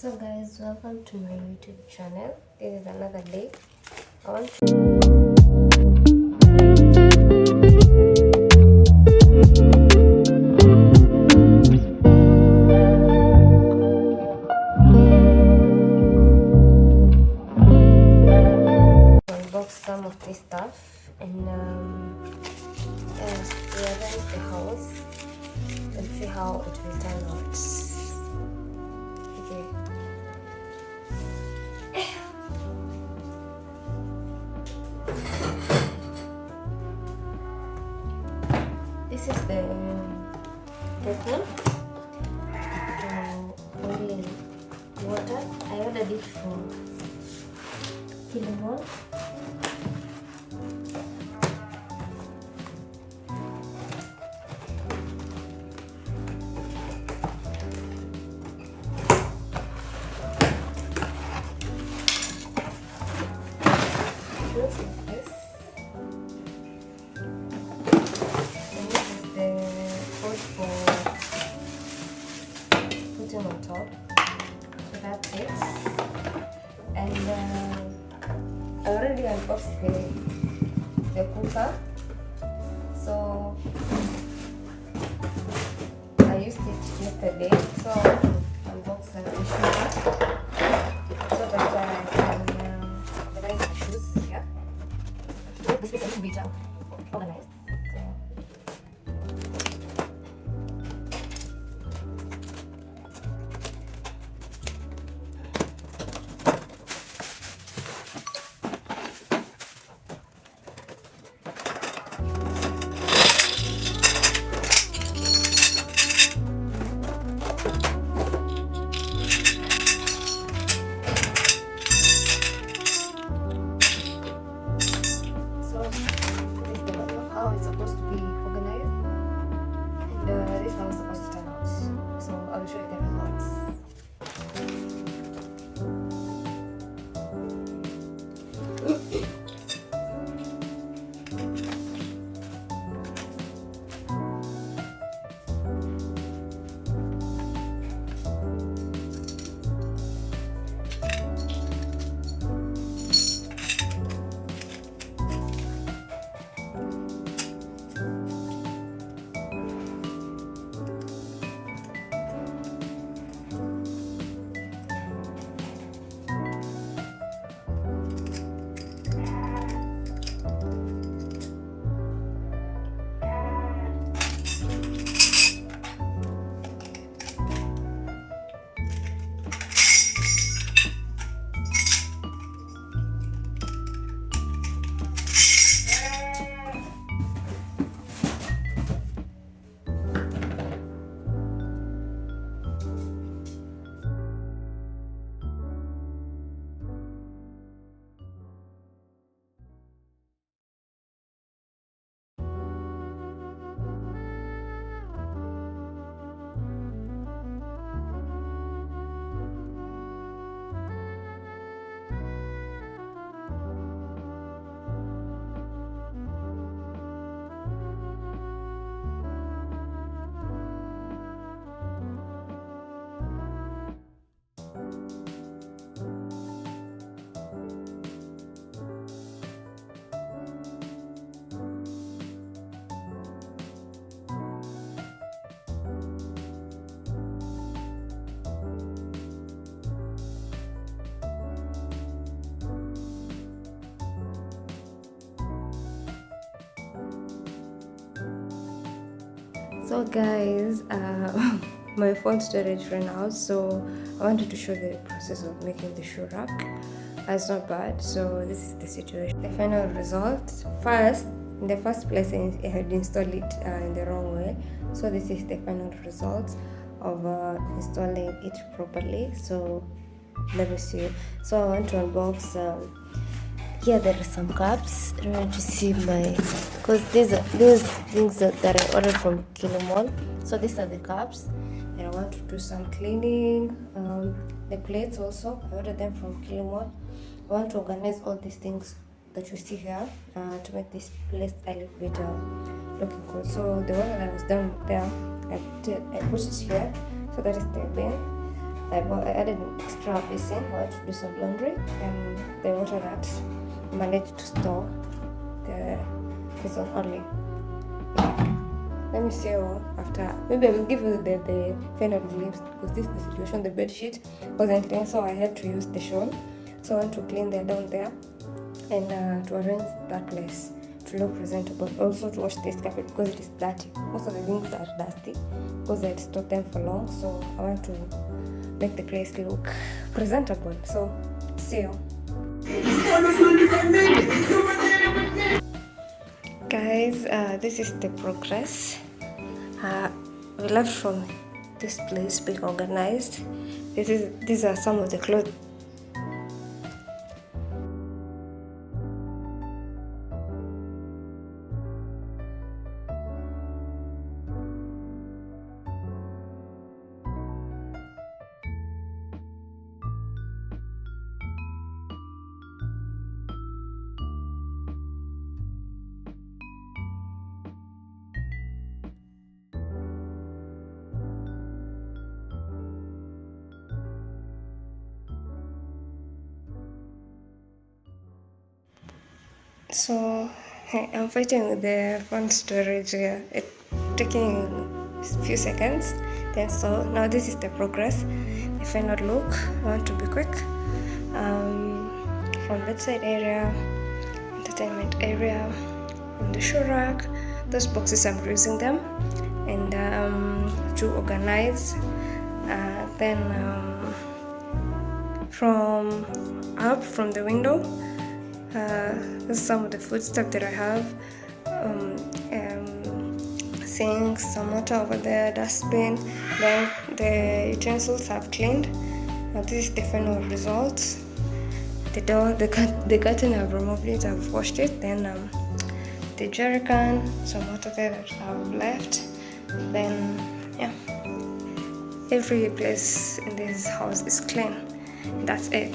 So guys, welcome to my YouTube channel. This is another day. I want to unbox some of this stuff and yeah, we are done the house. Let's see how it will turn out. Okay. This is the kettle boiling water. I ordered it from Kilimall. Looks like this. And this is the pot for putting on top. So that's it. And I already unboxed the cooker. So I used it yesterday. So I want to unbox the sugar so that I can organize the shoes here. This is a little bit organized. How it's supposed to be organized, and this is how it's supposed to turn out. So I'll show you the results. So guys, my phone storage ran out, so I wanted to show the process of making the shoe rack. It's not bad. So this is the situation. The final result. First, in the first place, I had installed it in the wrong way. So this is the final result of installing it properly. So let me see. So I want to unbox. Here there are some cups. I want to see because these things that I ordered from Kilimall. So these are the cups, and I want to do some cleaning. The plates also, I ordered them from Kilimall. I want to organize all these things that you see here to make this place a little bit looking good. So the one that I was done there, I put it here. So that is the bin. I added an extra basin. I wanted to do some laundry, and the water that managed to store is on only. Let me see you after. Maybe I will give you the final glimpse, because this is the situation. The bed sheet wasn't clean, so I had to use the shawl. So I want to clean that down there, and to arrange that place to look presentable. Also to wash this carpet because it is dirty. Most of the things are dusty because I had stored them for long. So I want to make the place look presentable. So see you. Guys, this is the progress. We left from this place being organized. These are some of the clothes. So I'm fighting with the phone storage here. It's taking a few seconds. Then so now this is the progress. The final look. I want to be quick. From bedside area, entertainment area, from the shoe rack. Those boxes I'm using them, and to organize. Then from up from the window. This is some of the food stuff that I have. Sinks, some water over there, dustbin. Then the utensils have cleaned. Now this is the final result. The door, the curtain I've removed it, I've washed it. Then the jerry can, some water there that I've left. Then yeah, every place in this house is clean. That's it.